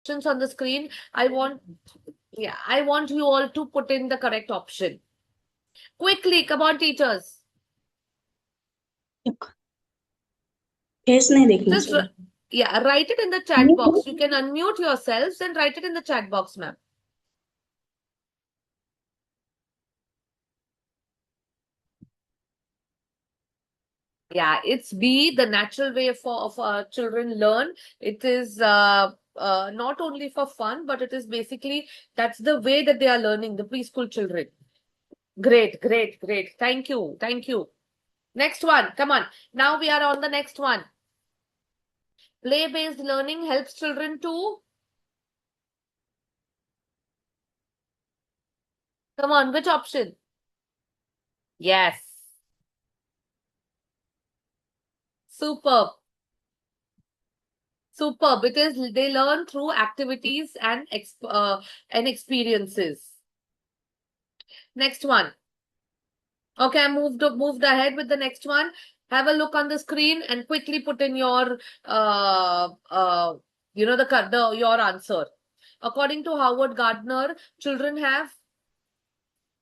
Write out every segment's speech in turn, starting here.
options on the screen. I want you all to put in the correct option. Quickly, come on, teachers. Face नहीं देखना Just चाहिए. write it in the chat box. You can unmute yourselves and write it in the chat box, ma'am. Yeah, it's B, the natural way of children learn. It is not only for fun, but it is basically that's the way that they are learning, the preschool children. Great, great, great. Thank you, thank you. Next one, come on. Now we are on the next one. Play-based learning helps children to. Come on, which option? Yes. Superb. Superb. Because they learn through activities and experiences. Next one. Okay, I moved ahead with the next one. Have a look on the screen and quickly put in your your answer. According to Howard Gardner, children have.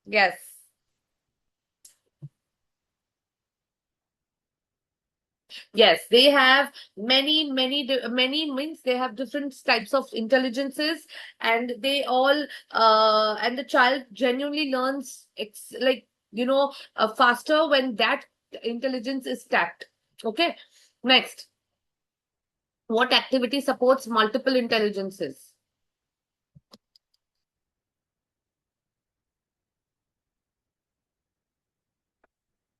Yes. Yes, they have many means they have different types of intelligences, and they all and the child genuinely learns faster when that intelligence is tapped. Okay, next, what activity supports multiple intelligences?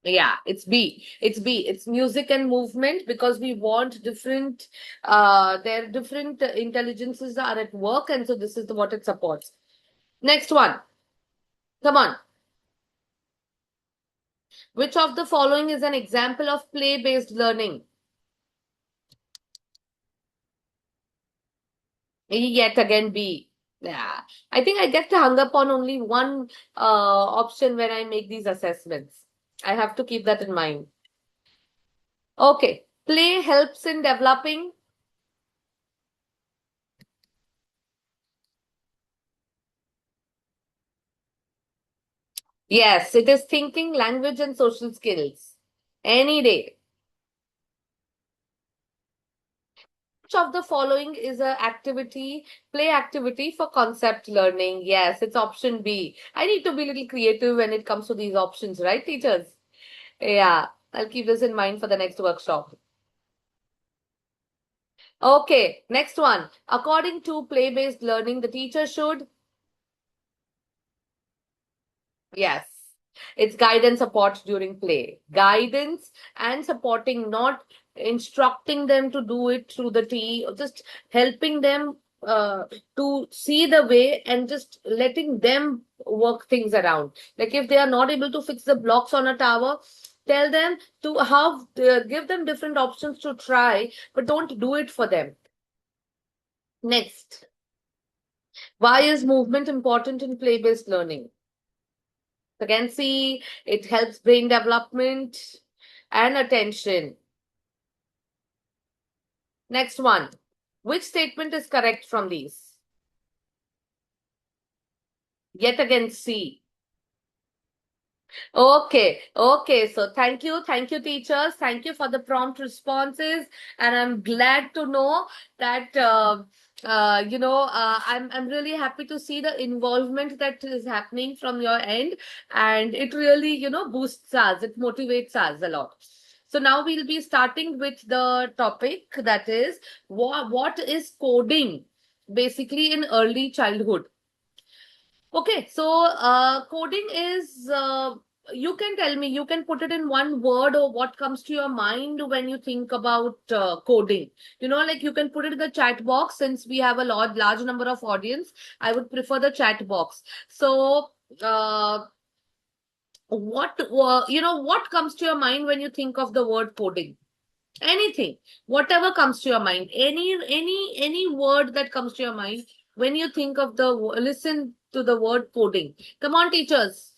Yeah, it's B. It's B. It's music and movement, because we want different, their different intelligences are at work, and so this is what it supports. Next one. Come on. Which of the following is an example of play-based learning? Yet again B. Yeah. I think I get hung up on only one option when I make these assessments. I have to keep that in mind. Okay. Play helps in developing. Yes, it is thinking, language, and social skills. Any day. Which of the following is a play activity for concept learning? Yes, it's option B. I need to be a little creative when it comes to these options, right, teachers? Yeah, I'll keep this in mind for the next workshop. Okay, next one. According to play-based learning, the teacher should. Yes. It's guide and support during play. Guidance and supporting, not instructing them to do it through the T, just helping them to see the way and just letting them work things around. Like if they are not able to fix the blocks on a tower, tell them to how, give them different options to try, but don't do it for them. Next, why is movement important in play-based learning? You can see it helps brain development and attention. Next one. Which statement is correct from these? Yet again, C. Okay, okay. So thank you, teachers. Thank you for the prompt responses, and I'm glad to know that I'm really happy to see the involvement that is happening from your end, and it really boosts us, it motivates us a lot. So now we'll be starting with the topic, that is what is coding basically in early childhood. Okay, so coding is, you can tell me, you can put it in one word or what comes to your mind when you think about coding. Like you can put it in the chat box. Since we have a large number of audience, I would prefer the chat box. So, what comes to your mind when you think of the word coding? Anything, whatever comes to your mind, any word that comes to your mind when you think of listen to the word coding. Come on, teachers.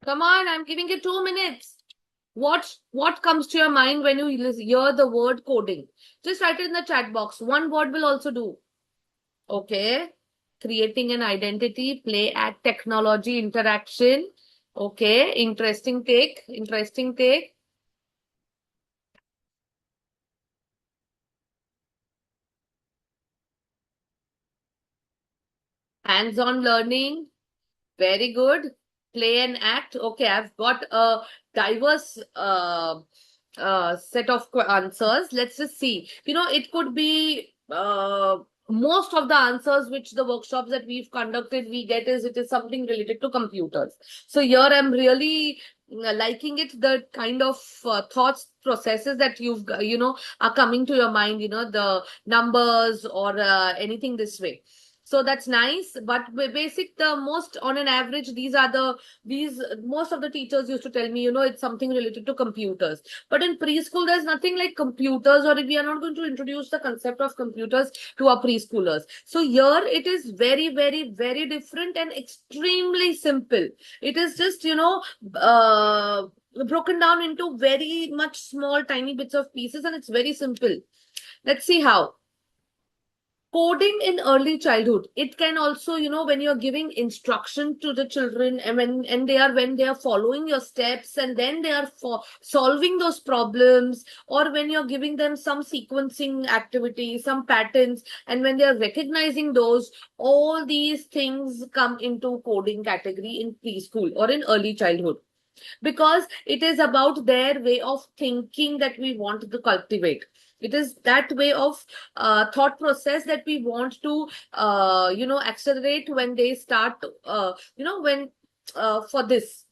Come on, I'm giving you 2 minutes. What comes to your mind when you hear the word coding? Just write it in the chat box. One word will also do. Okay. Creating an identity, play, act, technology, interaction. Okay. Interesting take. Interesting take. Hands-on learning. Very good. Play and act. Okay, I've got a diverse set of answers. Let's just see. It could be most of the answers which the workshops that we've conducted, we get it is something related to computers. So here I'm really liking it, the kind of thoughts processes that are coming to your mind, the numbers or anything this way. So that's nice. But the most on an average, most of the teachers used to tell me, it's something related to computers. But in preschool, there's nothing like computers, or we are not going to introduce the concept of computers to our preschoolers. So here it is very, very, very different and extremely simple. It is just, broken down into very much small, tiny bits of pieces, and it's very simple. Let's see how. Coding in early childhood, it can also, when you're giving instruction to the children, and when they are following your steps, and then they are solving those problems, or when you're giving them some sequencing activity, some patterns, and when they are recognizing those, all these things come into coding category in preschool or in early childhood, because it is about their way of thinking that we want to cultivate. It is that way of thought process that we want to accelerate when they start for this.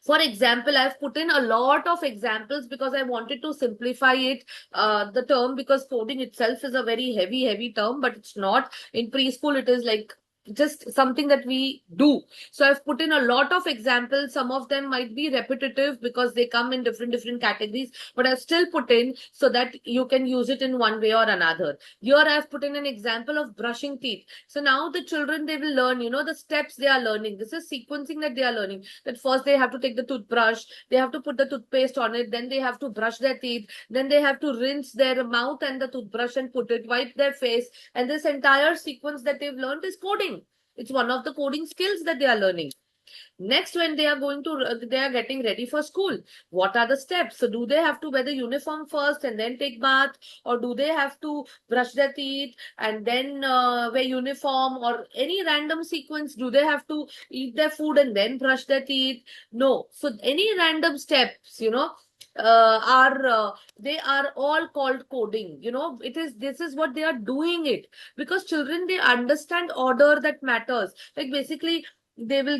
For example, I've put in a lot of examples because I wanted to simplify it, the term, because coding itself is a very heavy term, but it's not. In preschool, it is like just something that we do. So I've put in a lot of examples. Some of them might be repetitive because they come in different categories, but I've still put in so that you can use it in one way or another. Here I've put in an example of brushing teeth. So now the children, they will learn, the steps they are learning. This is sequencing that they are learning. That first they have to take the toothbrush, they have to put the toothpaste on it, then they have to brush their teeth, then they have to rinse their mouth and the toothbrush and put it, wipe their face, and this entire sequence that they've learned is coding. It's one of the coding skills that they are learning. Next, when they are getting ready for school, what are the steps? So do they have to wear the uniform first and then take bath, or do they have to brush their teeth and then wear uniform, or any random sequence? Do they have to eat their food and then brush their teeth? No. So any random steps, they are all called coding. This is what they are doing it, because children, they understand order that matters. Like basically, they will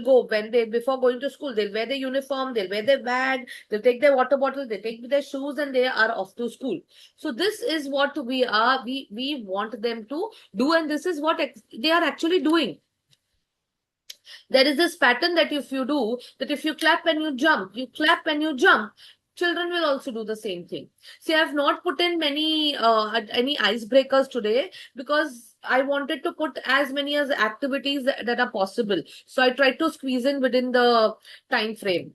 go before going to school, they'll wear their uniform, they'll wear their bag, they'll take their water bottle, they take their shoes, and they are off to school. So this is what we want them to do, and this is what they are actually doing. There is this pattern that if you do, that if you clap and you jump, children will also do the same thing. See, I have not put in any icebreakers today because I wanted to put as many as activities that are possible. So I tried to squeeze in within the time frame.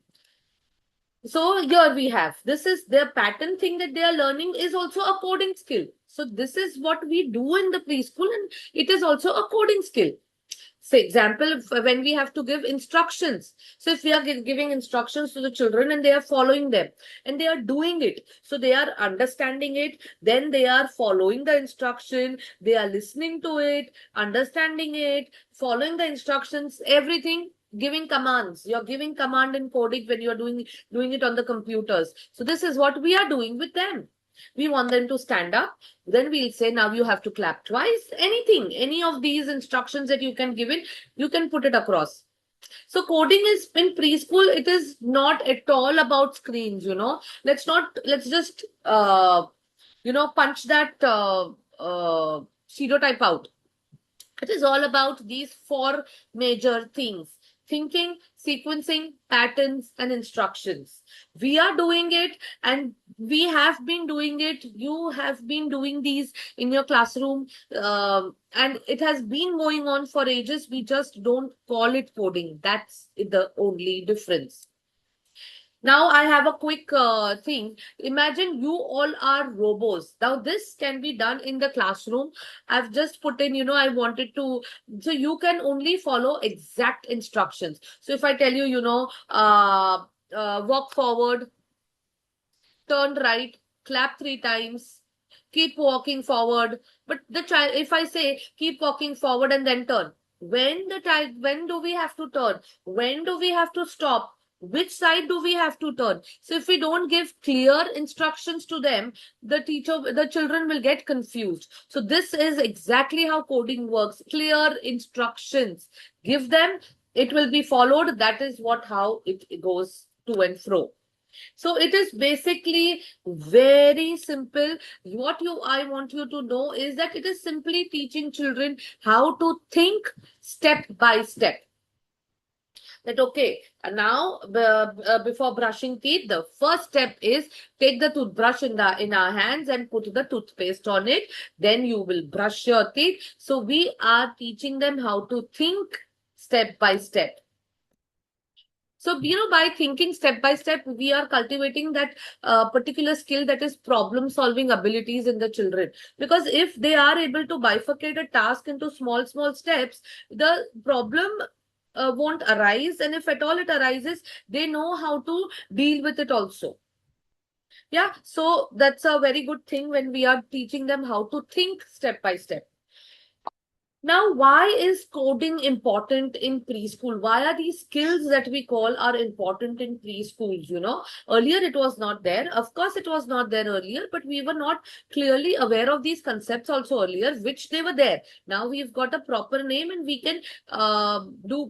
So here we have, this is their pattern thing that they are learning is also a coding skill. So this is what we do in the preschool, and it is also a coding skill. So example, when we have to give instructions. So if we are giving instructions to the children and they are following them and they are doing it, so they are understanding it, then they are following the instruction, they are listening to it, understanding it, following the instructions, everything, giving commands. You're giving command in coding when you're doing it on the computers. So this is what we are doing with them. We want them to stand up. Then we'll say, now you have to clap twice. Anything, any of these instructions that you can give it, you can put it across. So coding is in preschool, it is not at all about screens, Let's just, punch that stereotype out. It is all about these 4 major things: thinking, sequencing, patterns, and instructions. We are doing it, and we have been doing it. You have been doing these in your classroom, and it has been going on for ages. We just don't call it coding. That's the only difference. Now I have a quick thing. Imagine you all are robots. Now this can be done in the classroom. I've just put in, I wanted to, so you can only follow exact instructions. So if I tell you, walk forward, turn right, clap 3 times, keep walking forward. But the child, if I say keep walking forward and then turn, when do we have to turn? When do we have to stop? Which side do we have to turn? So if we don't give clear instructions to them, the children will get confused. So this is exactly how coding works. Clear instructions. Give them, it will be followed. That is how it goes to and fro. So it is basically very simple. I want you to know is that it is simply teaching children how to think step by step. That okay, now before brushing teeth, the first step is take the toothbrush in our hands and put the toothpaste on it. Then you will brush your teeth. So we are teaching them how to think step by step. So, by thinking step by step, we are cultivating that particular skill, that is problem solving abilities in the children. Because if they are able to bifurcate a task into small, small steps, the problem won't arise. And if at all it arises, they know how to deal with it also. Yeah, so that's a very good thing when we are teaching them how to think step by step. Now, why is coding important in preschool? Why are these skills that we call are important in preschools? Earlier it was not there. Of course, it was not there earlier, but we were not clearly aware of these concepts also earlier, which they were there. Now we've got a proper name and we can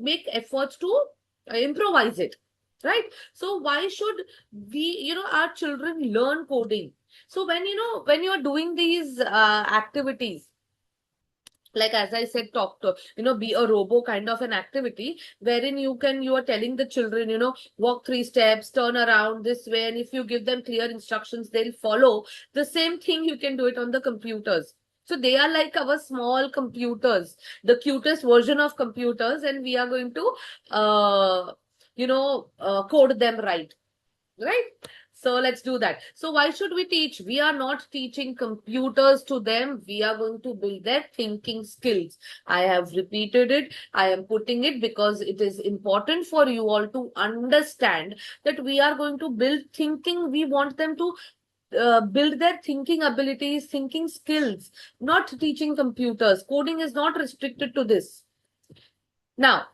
make efforts to improvise it, right? So why should we, our children learn coding? So when you're doing these activities, like as I said, talk to, be a robo kind of an activity wherein you are telling the children, walk 3 steps, turn around this way. And if you give them clear instructions, they'll follow. The same thing you can do it on the computers. So they are like our small computers, the cutest version of computers, and we are going to, code them right. Right? So let's do that. So why should we teach? We are not teaching computers to them. We are going to build their thinking skills. I have repeated it. I am putting it because it is important for you all to understand that we are going to build thinking. We want them to build their thinking abilities, thinking skills, not teaching computers. Coding is not restricted to this. Now,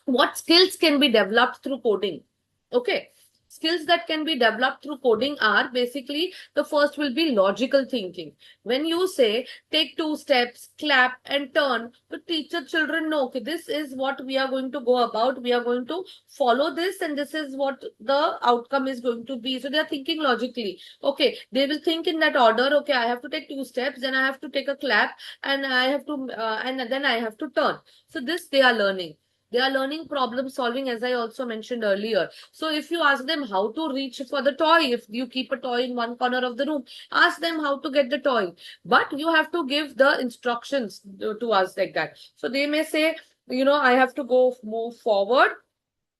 what skills can be developed through coding? Okay. Skills that can be developed through coding are basically, the first will be logical thinking. When you say take 2 steps, clap and turn, the teacher children know, okay, this is what we are going to go about. We are going to follow this and this is what the outcome is going to be. So they are thinking logically. Okay, they will think in that order. Okay, I have to take 2 steps, then I have to take a clap and I have to, and then I have to turn. So this they are learning. They are learning problem solving, as I also mentioned earlier. So if you ask them how to reach for the toy, if you keep a toy in one corner of the room, ask them how to get the toy. But you have to give the instructions to us like that. So they may say, I have to move forward.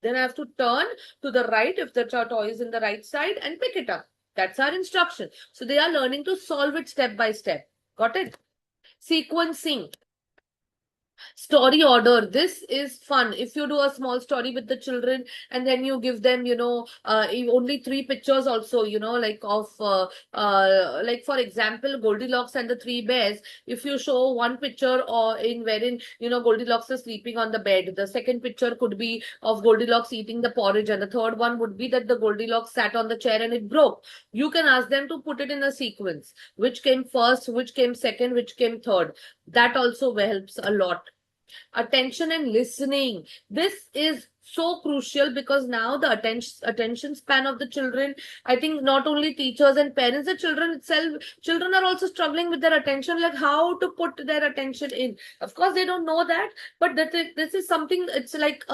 Then I have to turn to the right if the toy is in the right side and pick it up. That's our instruction. So they are learning to solve it step by step. Got it? Sequencing. Story order. This is fun. If you do a small story with the children and then you give them, only 3 pictures also, like of, like for example, Goldilocks and the 3 bears. If you show one picture or wherein, Goldilocks is sleeping on the bed. The second picture could be of Goldilocks eating the porridge. And the third one would be that the Goldilocks sat on the chair and it broke. You can ask them to put it in a sequence. Which came first, which came second, which came third. That also helps a lot. Attention and listening. This is so crucial because now the attention span of the children, I think not only teachers and parents, the children are also struggling with their attention, like how to put their attention in. Of course, they don't know that, but this is something, it's like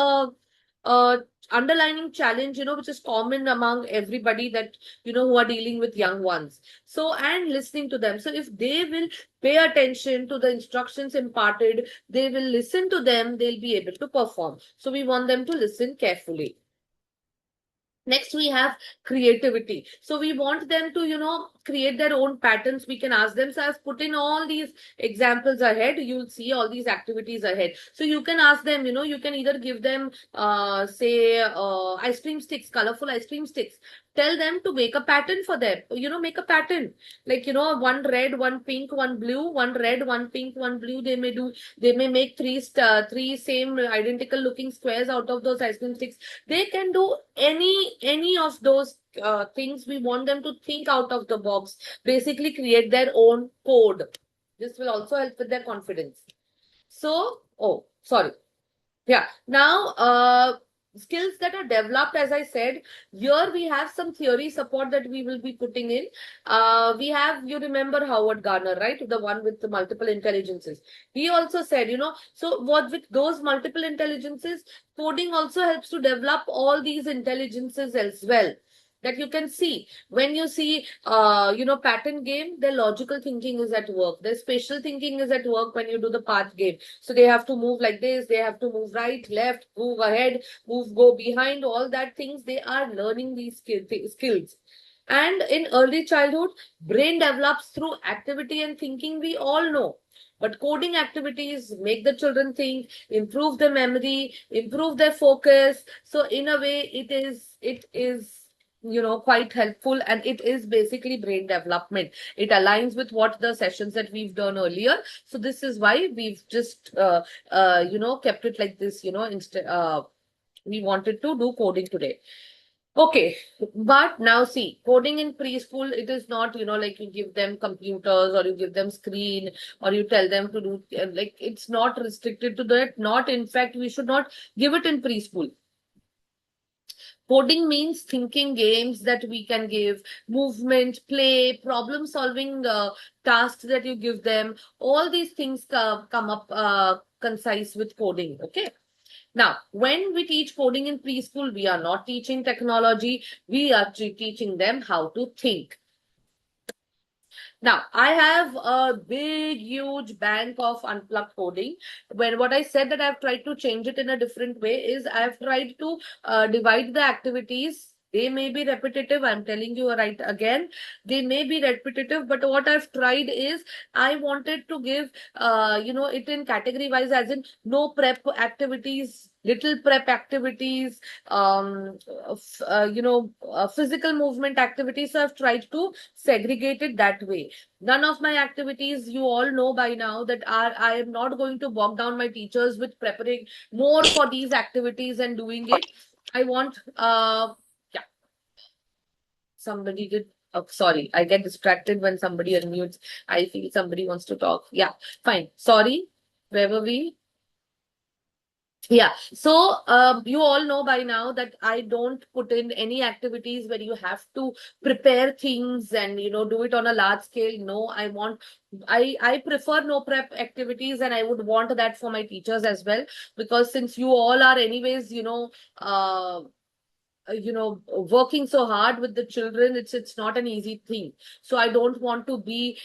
underlining challenge, which is common among everybody that, who are dealing with young ones. So, and listening to them. So if they will pay attention to the instructions imparted, they will listen to them, they'll be able to perform. So we want them to listen carefully. Next, we have creativity. So we want them to, create their own patterns. We can ask them. So I've put in all these examples ahead. You'll see all these activities ahead. So you can ask them, you can either give them, say, ice cream sticks, colorful ice cream sticks. Tell them to make a pattern for them. Make a pattern. Like, one red, one pink, one blue, one red, one pink, one blue. They may make three same identical looking squares out of those ice cream sticks. They can do any of those things. We want them to think out of the box, basically create their own code. This will also help with their confidence. So, oh, sorry. Yeah. Now, skills that are developed, as I said, here we have some theory support that we will be putting in. We have, you remember Howard Gardner, right? The one with the multiple intelligences. He also said, so what with those multiple intelligences, coding also helps to develop all these intelligences as well. That you can see when you see pattern game, their logical thinking is at work, their spatial thinking is at work when you do the path game. So they have to move like this, they have to move right, left, move ahead, go behind, all that things. They are learning these skills. And in early childhood, brain develops through activity and thinking, we all know. But coding activities make the children think, improve their memory, improve their focus. So in a way, it is quite helpful, and it is basically brain development. It aligns with what the sessions that we've done earlier. So this is why we've just kept it like this. Instead, we wanted to do coding today. Okay, but now see, coding in preschool, it is not, like you give them computers or you give them screen or you tell them to do, like, it's not restricted to that. Not, in fact, we should not give it in preschool. Coding means thinking games that we can give, movement, play, problem solving tasks that you give them. All these things come up concise with coding. Okay. Now, when we teach coding in preschool, we are not teaching technology. We are teaching them how to think. Now, I have a big, huge bank of unplugged coding. When what I said that I've tried to change it in a different way is I've tried to divide the activities. They may be repetitive. I'm telling you right again. They may be repetitive, but what I've tried is I wanted to give, it in category wise, as in no prep activities, little prep activities, physical movement activities. So I've tried to segregate it that way. None of my activities, you all know by now that I am not going to bog down my teachers with preparing more for these activities and doing it. I want, yeah. Somebody did. Oh, sorry, I get distracted when somebody unmutes. I feel somebody wants to talk. Yeah, fine. Sorry. Where were we? Yeah, so you all know by now that I don't put in any activities where you have to prepare things and do it on a large scale. No, I prefer no prep activities, and I would want that for my teachers as well, because since you all are anyways working so hard with the children, it's not an easy thing. So I don't want to be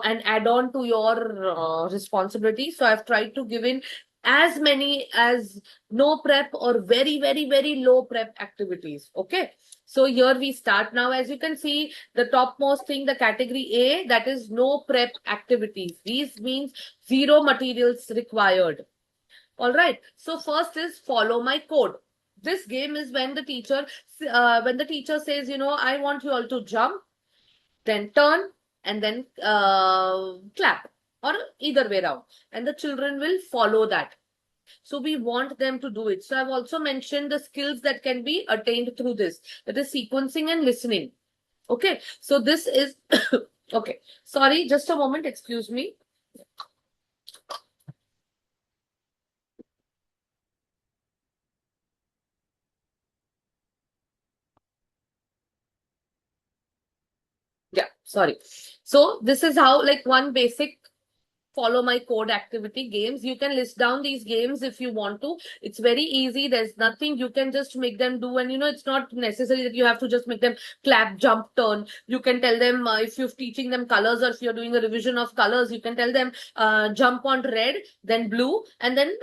an add-on to your responsibility. So I've tried to give in as many as no prep or very, very, very low prep activities. Okay. So here we start now. As you can see, the topmost thing, the category A, that is no prep activities. These means zero materials required. All right. So first is follow my code. This game is when the teacher says, I want you all to jump, then turn, and then clap, or either way around, and the children will follow that. So we want them to do it. So I've also mentioned the skills that can be attained through this. That is sequencing and listening. Okay. So this is, okay. Sorry, just a moment. Excuse me. Yeah, sorry. So this is how, like, one basic follow my code activity games. You can list down these games if you want to. It's very easy. There's nothing, you can just make them do. And it's not necessary that you have to just make them clap, jump, turn. You can tell them, if you're teaching them colors or if you're doing a revision of colors, you can tell them jump on red, then blue, and then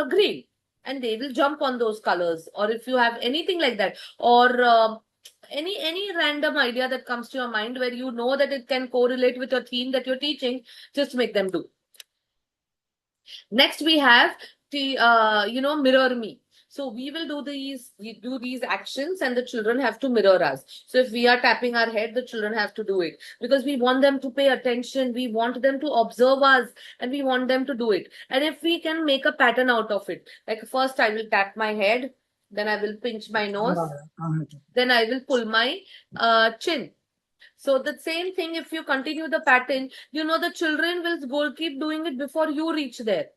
green, and they will jump on those colors. Or if you have anything like that, or any random idea that comes to your mind where you know that it can correlate with your theme that you're teaching, just make them do. Next we have the mirror me. So we will do these actions and the children have to mirror us. So if we are tapping our head, the children have to do it, because we want them to pay attention, we want them to observe us, and we want them to do it. And if we can make a pattern out of it, like first I will tap my head, then I will pinch my nose, then I will pull my chin. So the same thing, if you continue the pattern, the children will keep doing it before you reach there.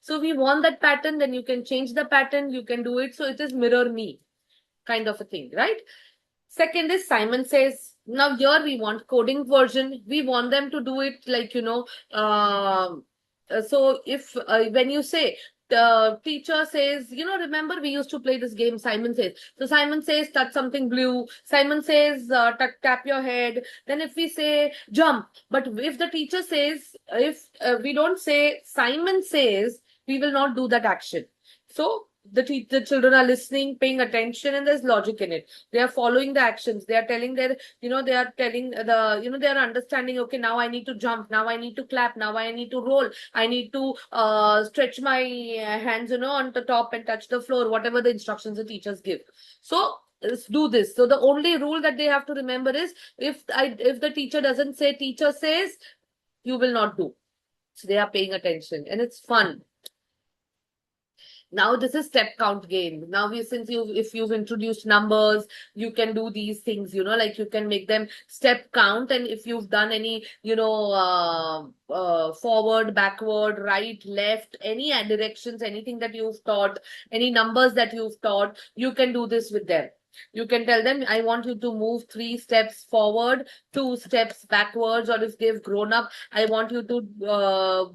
So we want that pattern, then you can change the pattern, you can do it. So it is mirror me kind of a thing, right? Second is Simon Says. Now here we want coding version. We want them to do it like, so if when you say, the teacher says, remember we used to play this game, Simon Says. So Simon says, touch something blue. Simon says, tap your head. Then if we say jump, but if the teacher says, if we don't say Simon says, we will not do that action. So the children are listening, paying attention, and there's logic in it. They are following the actions. They are telling they are telling they are understanding, okay, now I need to jump, now I need to clap, now I need to roll, I need to stretch my hands, on the top and touch the floor, whatever the instructions the teachers give. So let's do this. So the only rule that they have to remember is, if the teacher doesn't say teacher says, you will not do. So they are paying attention, and it's fun. Now this is step count game. Now if you've introduced numbers, you can do these things, like you can make them step count. And if you've done any, forward, backward, right, left, any directions, anything that you've taught, any numbers that you've taught, you can do this with them. You can tell them, I want you to move 3 steps forward, 2 steps backwards, or if they've grown up, I want you to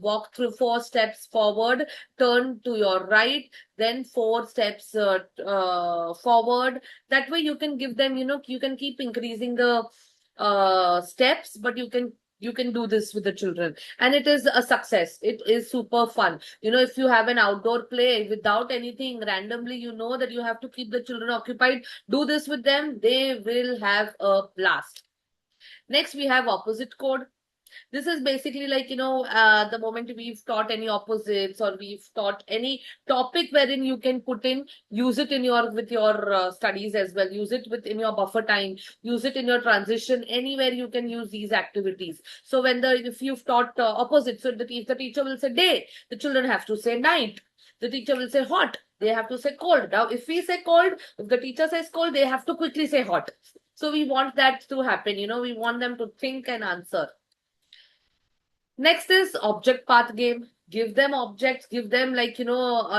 walk through 4 steps forward, turn to your right, then 4 steps forward. That way you can give them, you can keep increasing the steps, but you can do this with the children, and it is a success. It is super fun. If you have an outdoor play without anything, randomly, that you have to keep the children occupied, do this with them. They will have a blast. Next, we have opposite code. This is basically like, the moment we've taught any opposites, or we've taught any topic wherein you can put in, use it in with your studies as well. Use it within your buffer time, use it in your transition, anywhere you can use these activities. So if you've taught opposites, so if the teacher will say day, the children have to say night. The teacher will say hot, they have to say cold. Now, if we say cold, if the teacher says cold, they have to quickly say hot. So we want that to happen, we want them to think and answer. Next is object path game. Give them objects, give them like, an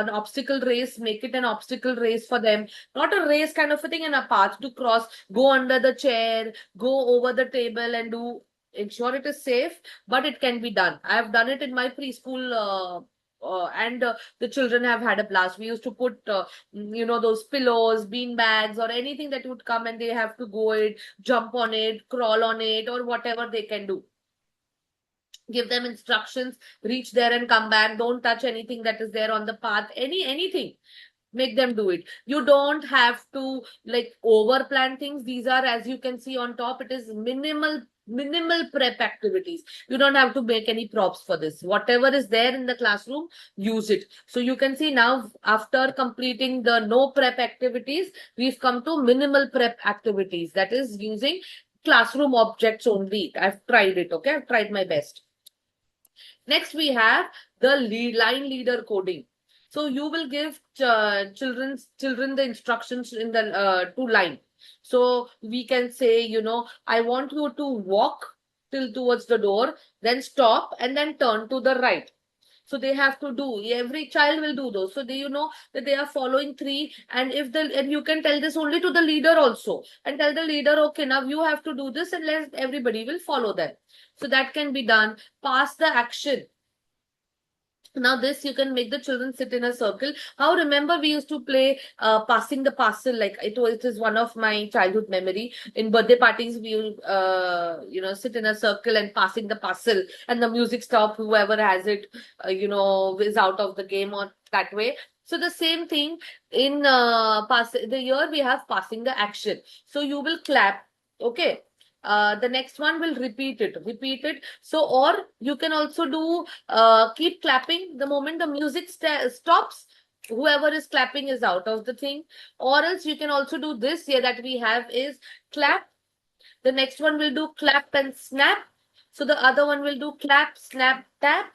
obstacle race, make it an obstacle race for them. Not a race kind of a thing, and a path to cross, go under the chair, go over the table and do. Ensure it is safe, but it can be done. I have done it in my preschool and the children have had a blast. We used to put, those pillows, bean bags, or anything that would come, and they have to go it, jump on it, crawl on it, or whatever they can do. Give them instructions, reach there and come back. Don't touch anything that is there on the path, anything. Make them do it. You don't have to like over plan things. These are, as you can see on top, it is minimal prep activities. You don't have to make any props for this. Whatever is there in the classroom, use it. So you can see now, after completing the no prep activities, we've come to minimal prep activities. That is using classroom objects only. I've tried it. Okay, I've tried my best. Next, we have the line leader coding. So you will give children the instructions in the to line. So we can say, I want you to walk till towards the door, then stop, and then turn to the right. So they have to do, every child will do those. So they, that they are following 3. And and you can tell this only to the leader also, and tell the leader, okay, now you have to do this, and everybody will follow that. So that can be done. Pass the action. Now this you can make the children sit in a circle. How remember we used to play passing the parcel, like it is one of my childhood memory. In birthday parties we sit in a circle and passing the parcel, and the music stop, whoever has it is out of the game, or that way. So the same thing in pass the year we have passing the action. So you will clap, okay. The next one will repeat it. So, or you can also do keep clapping the moment the music stops. Whoever is clapping is out of the thing. Or else you can also do this here that we have is clap. The next one will do clap and snap. So the other one will do clap, snap, tap.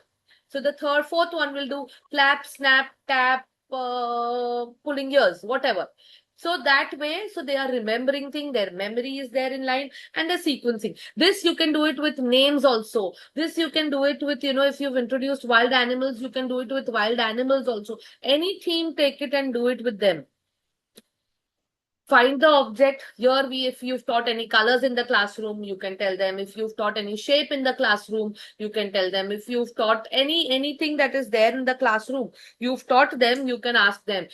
So the fourth one will do clap, snap, tap, pulling ears, whatever. So that way, so they are remembering thing, their memory is there in line, and the sequencing. This you can do it with names also. This you can do it with, if you've introduced wild animals, you can do it with wild animals also. Any theme, take it and do it with them. Find the object. Here if you've taught any colors in the classroom, you can tell them. If you've taught any shape in the classroom, you can tell them. If you've taught anything that is there in the classroom, you've taught them, you can ask them,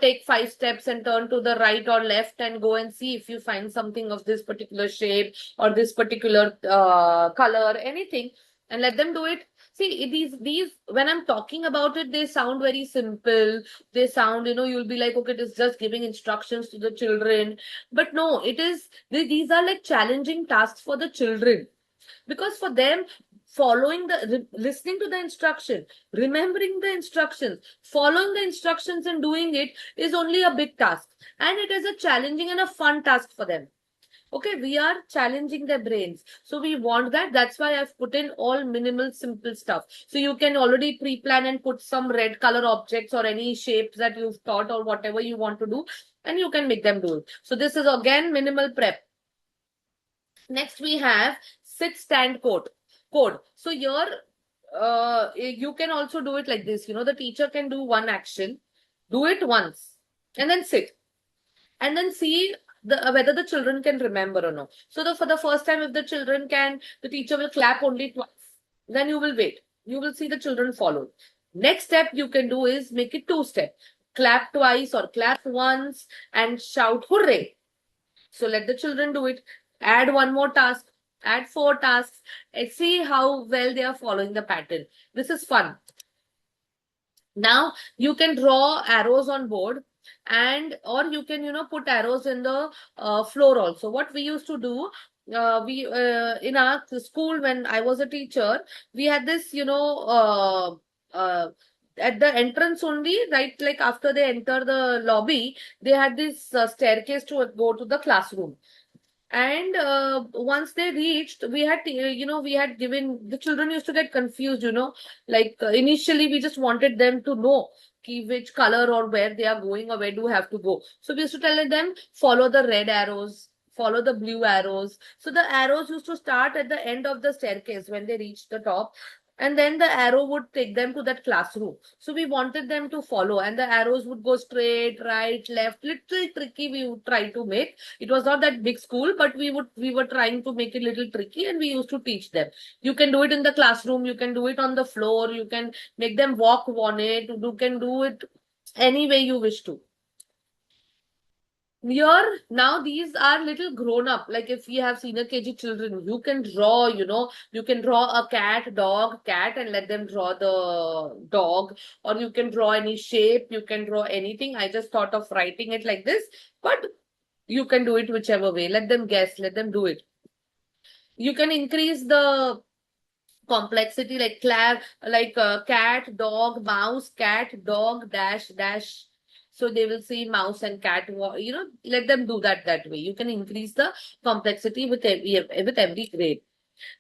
take 5 steps and turn to the right or left and go and see if you find something of this particular shape or this particular color, anything, and let them do it. See, these when I'm talking about it, they sound very simple. They sound, you'll be like, okay, it is just giving instructions to the children. But no, these are like challenging tasks for the children. Because for them, listening to the instruction, remembering the instructions, following the instructions and doing it is only a big task. And it is a challenging and a fun task for them. Okay, we are challenging their brains. So we want that. That's why I've put in all minimal, simple stuff. So you can already pre-plan and put some red color objects or any shapes that you've taught or whatever you want to do, and you can make them do it. So this is again minimal prep. Next we have sit, stand, code. So here you can also do it like this. The teacher can do one action, do it once, and then sit, and then see whether the children can remember or not. So for the first time, if the children can, the teacher will clap only twice. Then you will wait. You will see the children follow. Next step you can do is make it 2-step. Clap twice or clap once and shout hooray. So let the children do it. Add one more task. Add 4 tasks and see how well they are following the pattern. This is fun. Now you can draw arrows on board, or you can put arrows in the floor also. What we used to do, we in our school when I was a teacher, we had this at the entrance only, right, like after they enter the lobby, they had this staircase to go to the classroom. And once they reached, we had given, the children used to get confused, like initially we just wanted them to know which color or where they are going or where do have to go. So we used to tell them, follow the red arrows, follow the blue arrows. So the arrows used to start at the end of the staircase when they reached the top, and then the arrow would take them to that classroom. So we wanted them to follow, and the arrows would go straight, right, left. Little tricky we would try to make. It was not that big school, but we were trying to make it little tricky, and we used to teach them. You can do it in the classroom, you can do it on the floor, you can make them walk on it, you can do it any way you wish to. Here, now these are little grown up. Like if you have senior KG children, you can draw, you can draw a cat, and let them draw the dog, or you can draw any shape, you can draw anything. I just thought of writing it like this, but you can do it whichever way. Let them guess, let them do it. You can increase the complexity, like cat, dog, mouse, cat, dog, dash, dash. So they will see mouse and cat, let them do that way. You can increase the complexity with every grade.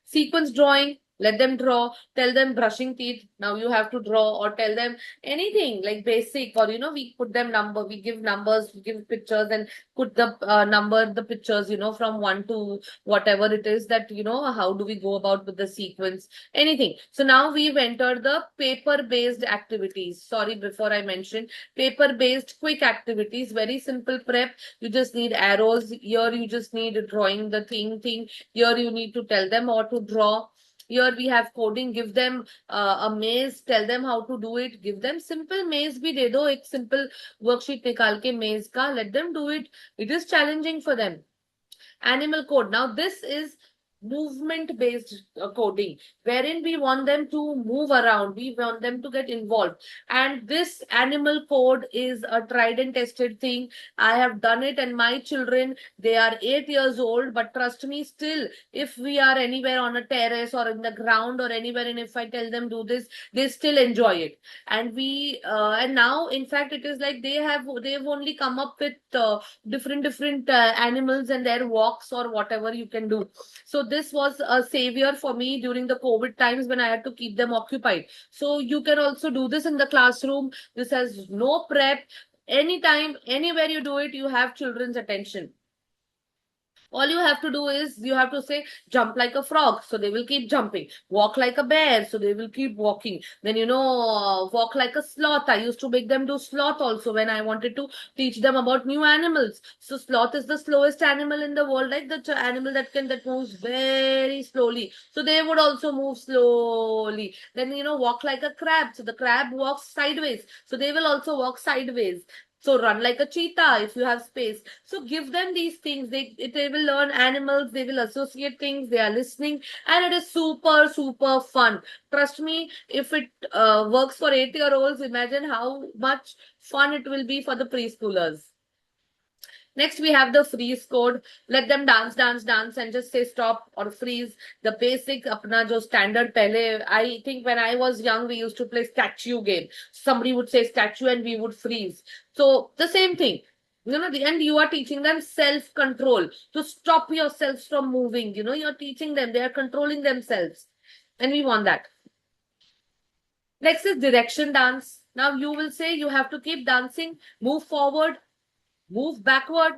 Sequence drawing, let them draw. Tell them brushing teeth, now you have to draw. Or tell them anything like basic, or we put them we give numbers, we give pictures, and put the pictures, from 1 to whatever it is that, how do we go about with the sequence, anything. So now we've entered the paper-based activities. Sorry, before I mentioned, paper-based quick activities, very simple prep. You just need arrows. Here you just need drawing the thing. Here you need to tell them or to draw. Here we have coding. Give them a maze. Tell them how to do it. Give them simple maze bhi de do. Ek simple worksheet nikal ke maze ka. Let them do it. It is challenging for them. Animal code. Now this is movement based coding, wherein we want them to move around, we want them to get involved, and this animal code is a tried and tested thing. I have done it, and my children, they are 8 years old, but trust me, still if we are anywhere on a terrace or in the ground or anywhere, and if I tell them do this, they still enjoy it. And we and now in fact it is like they've only come up with different animals and their walks or whatever you can do. So this was a savior for me during the COVID times when I had to keep them occupied. So you can also do this in the classroom. This has no prep. Anytime, anywhere you do it, you have children's attention. All you have to do is you have to say, jump like a frog, so they will keep jumping. Walk like a bear, so they will keep walking. Then, walk like a sloth. I used to make them do sloth also when I wanted to teach them about new animals. So sloth is the slowest animal in the world, like the animal that moves very slowly. So they would also move slowly. Then, walk like a crab. So the crab walks sideways. So they will also walk sideways. So run like a cheetah if you have space. So give them these things. They will learn animals. They will associate things. They are listening, and it is super, super fun. Trust me, if it works for 8-year-olds, imagine how much fun it will be for the preschoolers. Next, we have the freeze code. Let them dance, dance, dance, and just say stop or freeze. The basic, apna jo standard pehle, I think when I was young, we used to play statue game. Somebody would say statue and we would freeze. So the same thing. The end you are teaching them self-control to stop yourselves from moving. You're teaching them, they are controlling themselves. And we want that. Next is direction dance. Now you will say you have to keep dancing, move forward, move backward,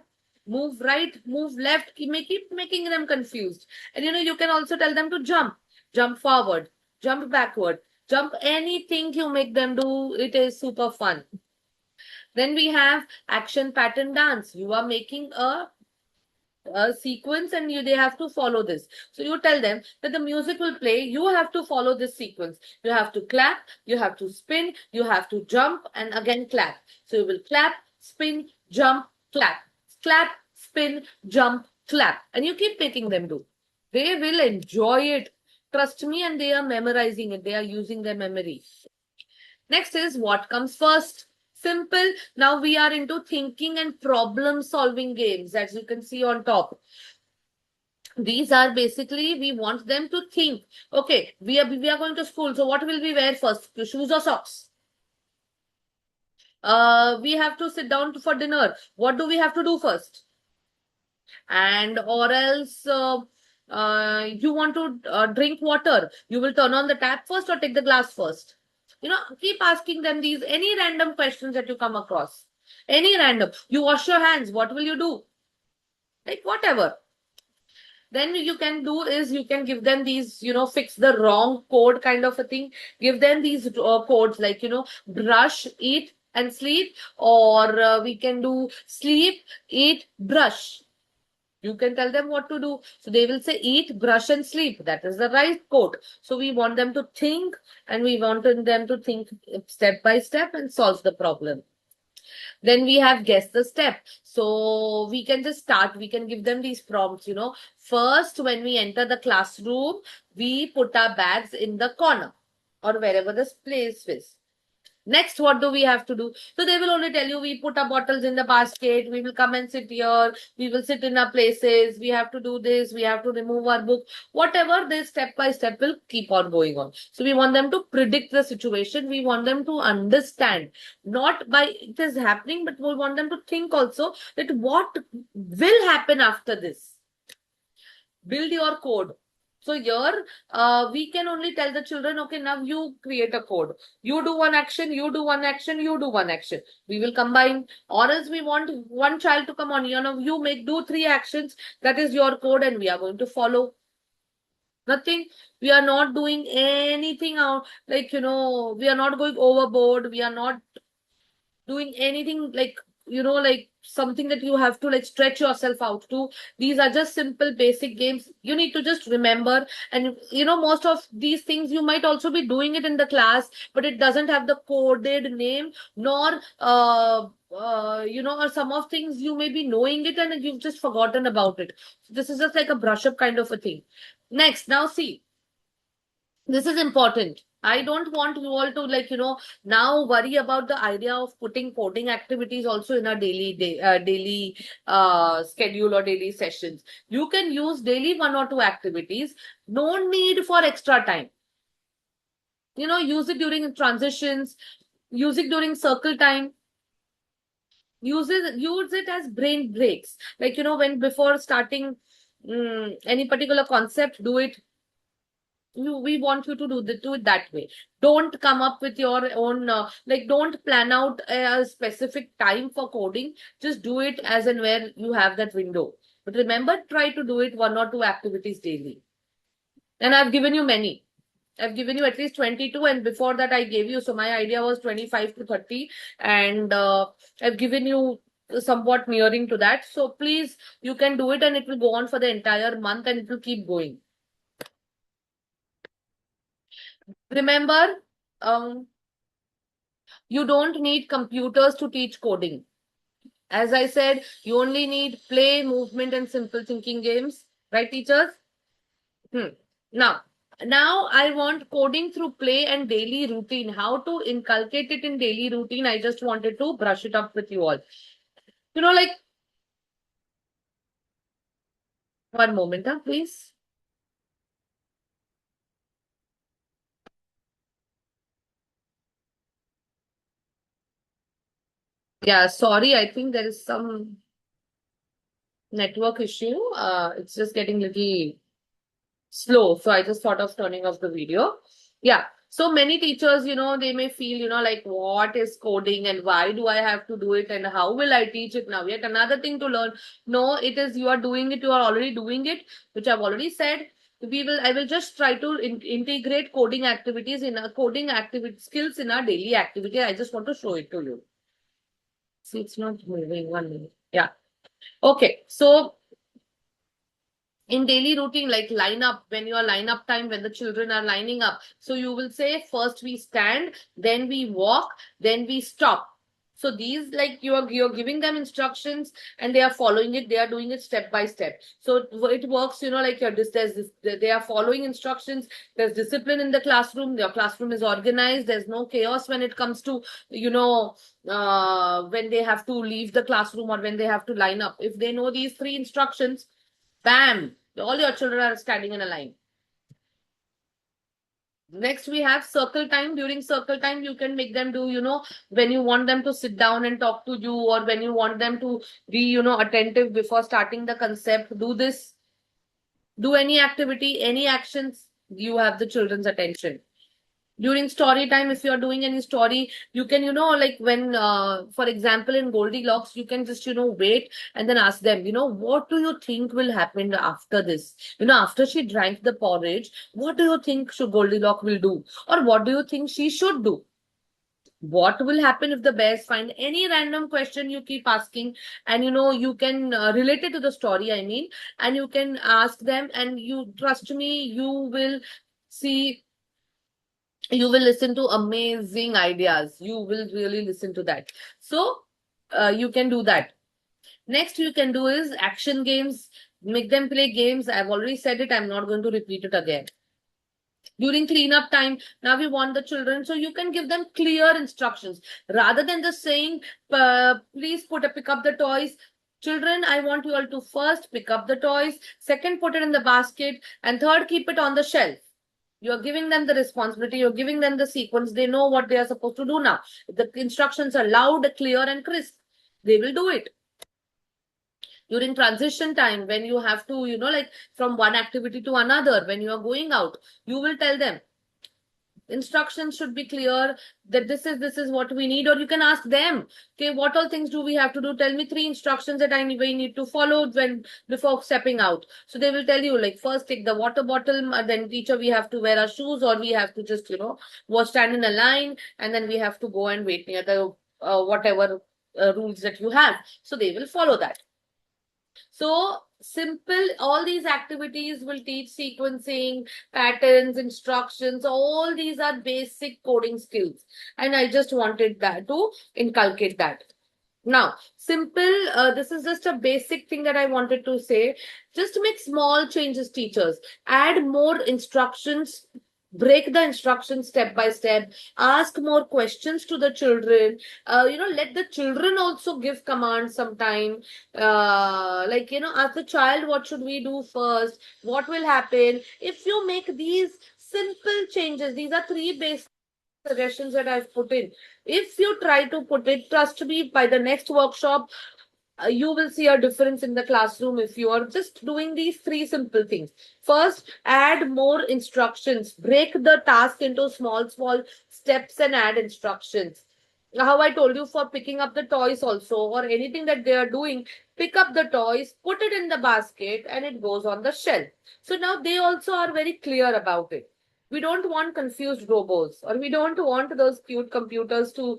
move right, move left. Keep making them confused. And you can also tell them to jump forward, jump backward, jump anything you make them do. It is super fun. Then we have action pattern dance. You are making a sequence and they have to follow this. So you tell them that the music will play. You have to follow this sequence. You have to clap, you have to spin, you have to jump and again clap. So you will clap, spin, jump, clap, clap, spin, jump, clap. And you keep making them do. They will enjoy it. Trust me, and they are memorizing it. They are using their memory. Next is what comes first. Simple. Now we are into thinking and problem solving games, as you can see on top. These are basically, we want them to think. Okay, we are going to school. So what will we wear first? Shoes or socks? We have to sit down for dinner. What do we have to do first? And or else you want to drink water. You will turn on the tap first or take the glass first? Keep asking them these, any random questions that you come across. Any random. You wash your hands. What will you do? Like whatever. Then you can do is you can give them these, fix the wrong code kind of a thing. Give them these codes like, brush, eat and sleep, or we can do sleep, eat, brush. You can tell them what to do. So they will say eat, brush and sleep. That is the right code. So we want them to think, and we want them to think step by step and solve the problem. Then we have guess the step. So we can just start. We can give them these prompts, First, when we enter the classroom, we put our bags in the corner or wherever this place is. Next, what do we have to do? So they will only tell you, we put our bottles in the basket, we will come and sit here, we will sit in our places, we have to do this, we have to remove our book. Whatever, this step by step will keep on going on. So we want them to predict the situation. We want them to understand, not by it is happening, but we want them to think also that what will happen after this. Build your code. So here, we can only tell the children, okay, now you create a code. You do one action, you do one action, you do one action. We will combine. Or else we want one child to come on, you do 3 actions. That is your code and we are going to follow. Nothing. We are not doing anything out. Like, we are not going overboard. We are not doing anything like, something that you have to like stretch yourself out to. These are just simple basic games. You need to just remember, and most of these things you might also be doing it in the class, but it doesn't have the coded name, nor or some of things you may be knowing it and you've just forgotten about it. So this is just like a brush up kind of a thing. Next, now see, this is important. I don't want you all to now worry about the idea of putting coding activities also in our daily schedule or daily sessions. You can use daily 1 or 2 activities. No need for extra time. Use it during transitions, use it during circle time. Use it as brain breaks. Like, when before starting any particular concept, do it. We want you to do it that way. Don't come up with your own don't plan out a specific time for coding. Just do it as and where you have that window. But remember, try to do it 1 or 2 activities daily. And I've given you many. I've given you at least 22, and before that I gave you, so my idea was 25 to 30, and I've given you somewhat nearing to that. So please, you can do it, and it will go on for the entire month, and it will keep going. Remember, you don't need computers to teach coding. As I said, you only need play, movement, and simple thinking games. Right, teachers? Now I want coding through play and daily routine. How to inculcate it in daily routine? I just wanted to brush it up with you all. One moment, please. Yeah, sorry, I think there is some network issue. It's just getting little slow. So I just thought of turning off the video. Yeah. So many teachers, they may feel, like what is coding and why do I have to do it and how will I teach it now? Yet another thing to learn. No, it is you are doing it. You are already doing it, which I've already said. I will just try to integrate coding activities in our coding activity skills in our daily activity. I just want to show it to you. See, it's not moving. 1 minute. Yeah. Okay. So in daily routine, like line up, when you are line up time, when the children are lining up. So you will say, first we stand, then we walk, then we stop. So these, like you're giving them instructions and they are following it. They are doing it step by step. So it works, like they are following instructions. There's discipline in the classroom. Your classroom is organized. There's no chaos when it comes to, when they have to leave the classroom or when they have to line up. If they know these 3 instructions, bam, all your children are standing in a line. Next, we have circle time. During circle time, you can make them do, when you want them to sit down and talk to you, or when you want them to be, attentive before starting the concept, do this. Do any activity, any actions, you have the children's attention. During story time, if you're doing any story, you can, like when, for example, in Goldilocks, you can just, wait and then ask them, what do you think will happen after this? After she drank the porridge, what do you think Goldilocks will do? Or what do you think she should do? What will happen if the bears find? Any random question you keep asking, and you can relate it to the story, I mean, and you can ask them, and you trust me, you will see, you will listen to amazing ideas. You will really listen to that. So you can do that. Next you can do is action games. Make them play games. I've already said it. I'm not going to repeat it again. During cleanup time, now we want the children, so you can give them clear instructions rather than just saying, please pick up the toys. Children, I want you all to first pick up the toys, second put it in the basket, and third keep it on the shelf. You're giving them the responsibility. You're giving them the sequence. They know what they are supposed to do now. If the instructions are loud, clear, and crisp, they will do it. During transition time, when you have to, like from one activity to another, when you are going out, you will tell them. Instructions should be clear that this is what we need, or you can ask them, okay, what all things do we have to do? Tell me 3 instructions that we need to follow before stepping out. So they will tell you, like, first take the water bottle, then teacher, we have to wear our shoes, or we have to just, stand in a line, and then we have to go and wait near the whatever rules that you have. So they will follow that. So simple, all these activities will teach sequencing, patterns, instructions. All these are basic coding skills. And I just wanted that to inculcate that. Now, simple, this is just a basic thing that I wanted to say. Just make small changes, teachers. Add more instructions. Break the instructions step by step. Ask more questions to the children. Let the children also give commands sometime. Ask the child, what should we do first? What will happen? If you make these simple changes, these are three basic suggestions that I've put in. If you try to put it, trust me, by the next workshop, you will see a difference in the classroom if you are just doing these three simple things. First, add more instructions. Break the task into small steps and add instructions. How I told you for picking up the toys also, or anything that they are doing, pick up the toys, put it in the basket, and it goes on the shelf. So now they also are very clear about it. We don't want confused robots, or we don't want those cute computers to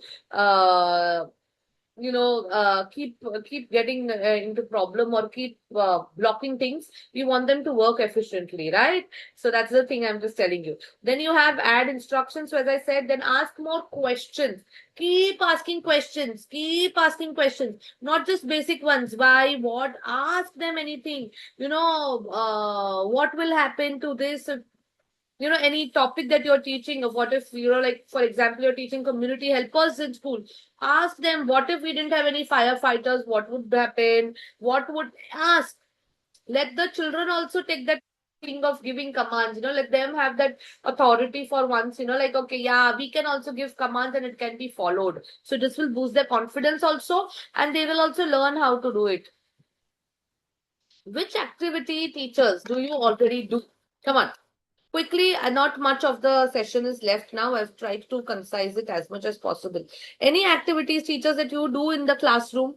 keep getting into problem, or keep blocking things. We want them to work efficiently, right? So that's the thing I'm just telling you. Then you have add instructions. So as I said, then ask more questions. Keep asking questions. Keep asking questions. Not just basic ones. Why? What? Ask them anything. What will happen to this? Any topic that you're teaching, of what if, like, for example, you're teaching community helpers in school. Ask them, what if we didn't have any firefighters? What would happen? What would ask? Let the children also take that thing of giving commands, let them have that authority for once, like, okay, yeah, we can also give commands and it can be followed. So this will boost their confidence also, and they will also learn how to do it. Which activity, teachers, do you already do? Come on. Quickly, not much of the session is left now. I've tried to concise it as much as possible. Any activities, teachers, that you do in the classroom?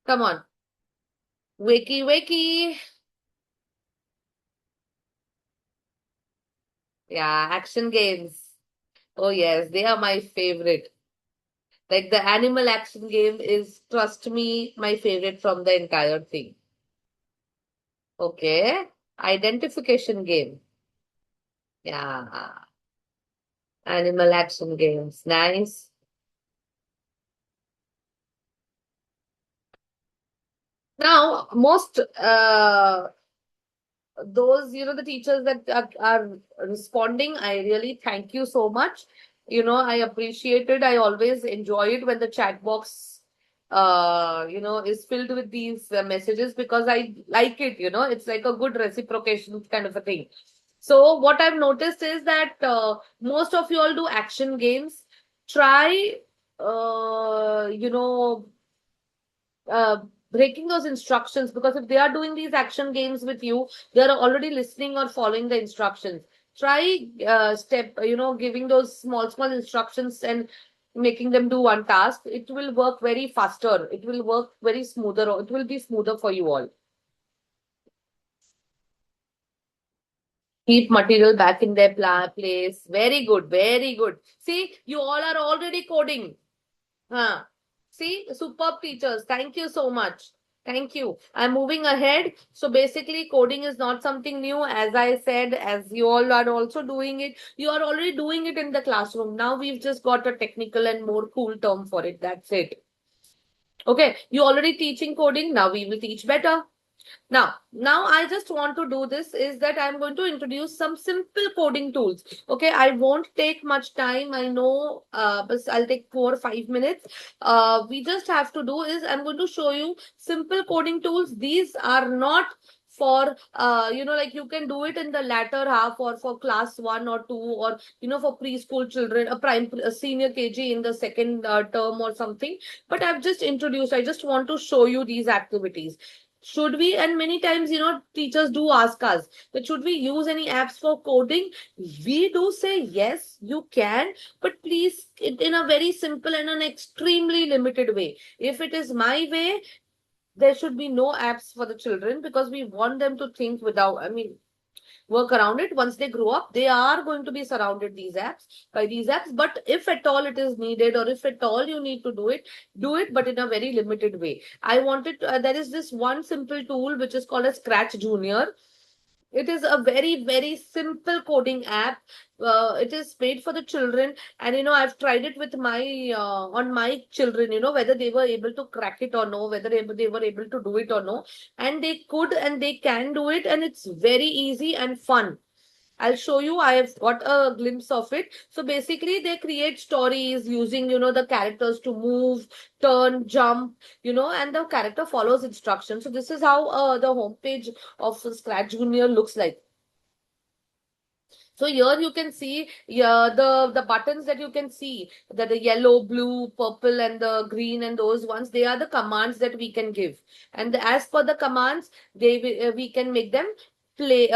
Come on. Wakey, wakey. Yeah, action games. Oh, yes, they are my favorite. Like the animal action game is, trust me, my favorite from the entire thing. Okay. Identification game. Yeah. Animal action games. Nice. Now, most those, the teachers that are responding, I really thank you so much. I appreciate it. I always enjoy it when the chat box is filled with these messages, because I like it. It's like a good reciprocation kind of a thing. So what I've noticed is that most of you all do action games. Try uh, you know uh, breaking those instructions, because if they are doing these action games with you, they are already listening or following the instructions. Try giving those small instructions and making them do one task. It will work very faster. It will work very smoother. It will be smoother for you all. Keep material back in their place. Very good. Very good. See, you all are already coding. Huh. See, superb teachers. Thank you so much. Thank you. I'm moving ahead. So basically, coding is not something new. As I said, as you all are also doing it, you are already doing it in the classroom. Now we've just got a technical and more cool term for it. That's it. Okay, you already teaching coding. Now we will teach better. Now I just want to do this is that I'm going to introduce some simple coding tools. Okay, I won't take much time. I know, but I'll take 4 or 5 minutes. We just have to do is I'm going to show you simple coding tools. These are not for like you can do it in the latter half, or for class 1 or 2, or for preschool children, a senior KG in the second term or something. But I've just introduced, I just want to show you these activities. Should we, and many times, teachers do ask us that should we use any apps for coding? We do say yes, you can, but please, in a very simple and an extremely limited way. If it is my way, there should be no apps for the children, because we want them to think without, work around it. Once they grow up, they are going to be surrounded by these apps. But if at all it is needed, or if at all you need to do it, but in a very limited way. I wanted there is this one simple tool which is called a Scratch Junior. It is a very, very simple coding app. It is made for the children, and I've tried it with my on my children. Whether they were able to crack it or no, whether they were able to do it or no, and they could and they can do it, and it's very easy and fun. I'll show you. I have got a glimpse of it. So basically, they create stories using, the characters to move, turn, jump, and the character follows instructions. So this is how the homepage of Scratch Junior looks like. So here you can see the buttons that you can see, that the yellow, blue, purple, and the green, and those ones, they are the commands that we can give. And as per the commands, we can make them play.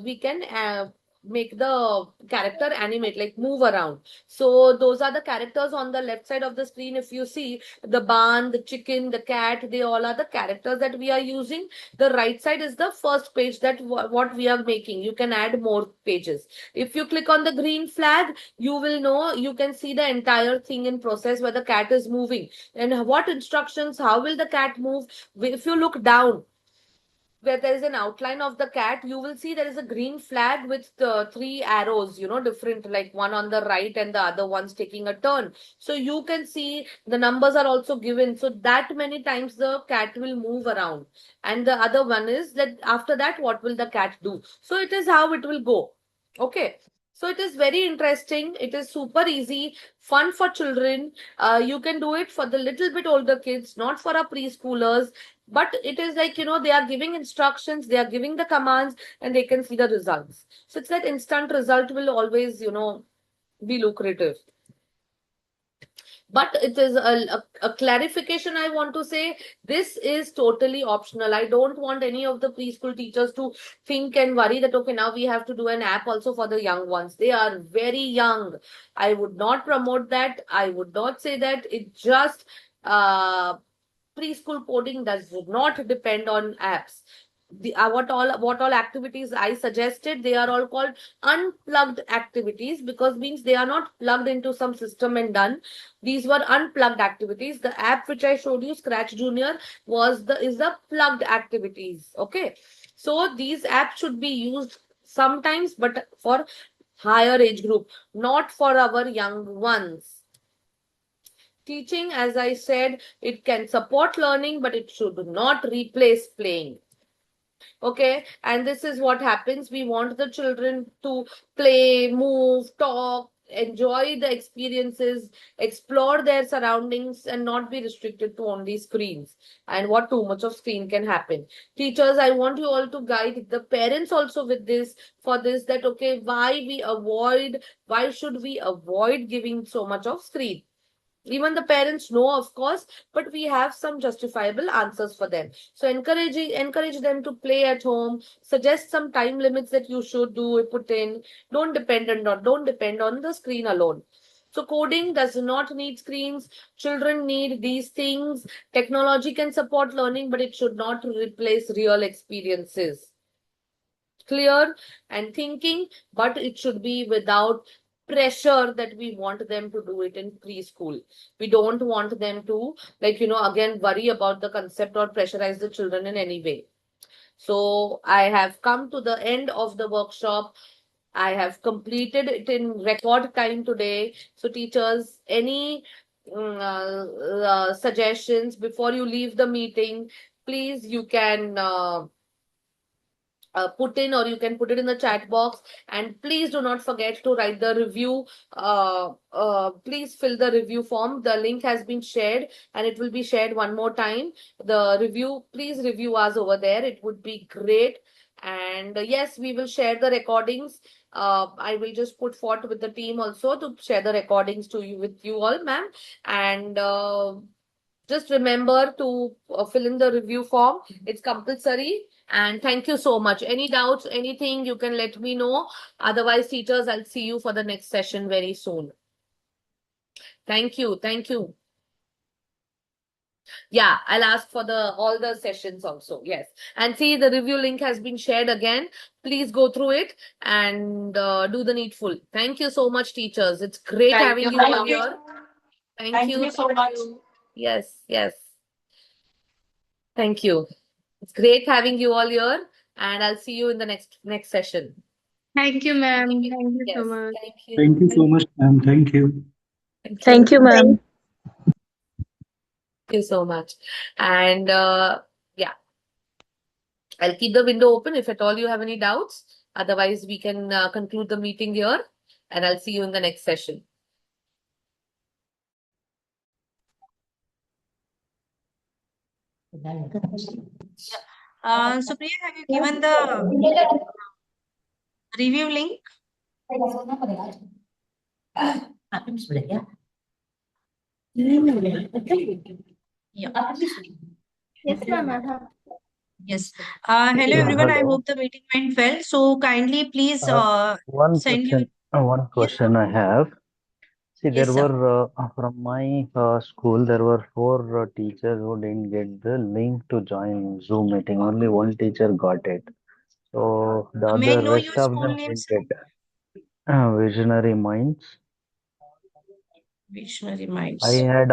We can make the character animate, like move around. So those are the characters on the left side of the screen. If you see the barn, the chicken, the cat, they all are the characters that we are using. The right side is the first page, that what we are making. You can add more pages. If you click on the green flag, you will know, you can see the entire thing in process where the cat is moving and what instructions, how will the cat move. If you look down where there is an outline of the cat, you will see there is a green flag with the 3 arrows, different, like one on the right and the other one's taking a turn. So you can see the numbers are also given. So that many times the cat will move around. And the other one is that after that, what will the cat do? So it is how it will go. Okay. So it is very interesting. It is super easy, fun for children. You can do it for the little bit older kids, not for our preschoolers. But it is like, they are giving instructions, they are giving the commands, and they can see the results. So it's that instant result will always, be lucrative. But it is a clarification I want to say. This is totally optional. I don't want any of the preschool teachers to think and worry that, okay, now we have to do an app also for the young ones. They are very young. I would not promote that. I would not say that. It just, preschool coding does not depend on apps. What all activities I suggested, they are all called unplugged activities, because means they are not plugged into some system and done. These were unplugged activities. The app which I showed you, Scratch Junior, is the plugged activities. Okay, so these apps should be used sometimes, but for higher age group, not for our young ones. Teaching, as I said, it can support learning, but it should not replace playing. Okay, and this is what happens. We want the children to play, move, talk, enjoy the experiences, explore their surroundings, and not be restricted to only screens. And what too much of screen can happen. Teachers, I want you all to guide the parents also with this, for this, that okay, why should we avoid giving so much of screen? Even the parents know, of course, but we have some justifiable answers for them. So encourage them to play at home. Suggest some time limits that you should put in. Don't depend on the screen alone. So coding does not need screens. Children need these things. Technology can support learning, but it should not replace real experiences. Clear and thinking, but it should be without pressure that we want them to do it in preschool. We don't want them to, again, worry about the concept or pressurize the children in any way. So I have come to the end of the workshop. I have completed it in record time today. So teachers, any suggestions before you leave the meeting, please, you can put in, or you can put it in the chat box. And please do not forget to write the review. Please fill the review form. The link has been shared, and it will be shared one more time. The review, please review us over there. It would be great. And yes, we will share the recordings. I will just put forth with the team also to share the recordings with you all, ma'am. And just remember to fill in the review form. It's compulsory. And thank you so much. Any doubts, anything, you can let me know. Otherwise, teachers, I'll see you for the next session very soon. Thank you. Thank you. Yeah, I'll ask for all the sessions also. Yes. And see, the review link has been shared again. Please go through it and do the needful. Thank you so much, teachers. It's great having you all here. Thank you. so much. Yes, yes. Thank you. It's great having you all here, and I'll see you in the next session. Thank you, ma'am. Thank you. Thank you so Yes, much. thank you. Thank you so much, ma'am. Thank you. Thank you. ma'am. Thank you so much. And yeah, I'll keep the window open if at all you have any doubts. Otherwise, we can conclude the meeting here, and I'll see you in the next session. Supriya, have you given the review link? Yeah. Yes, ma'am. I have. Yes. Hello Yeah, everyone. I hello. hope the meeting went well. So kindly please One send your question I have. See, yes, there sir. were from my school, there were four teachers who didn't get the link to join Zoom meeting. Only one teacher got it. So the May I other know your rest of school them name, didn't sir? get. Visionary Minds. Visionary I Minds. had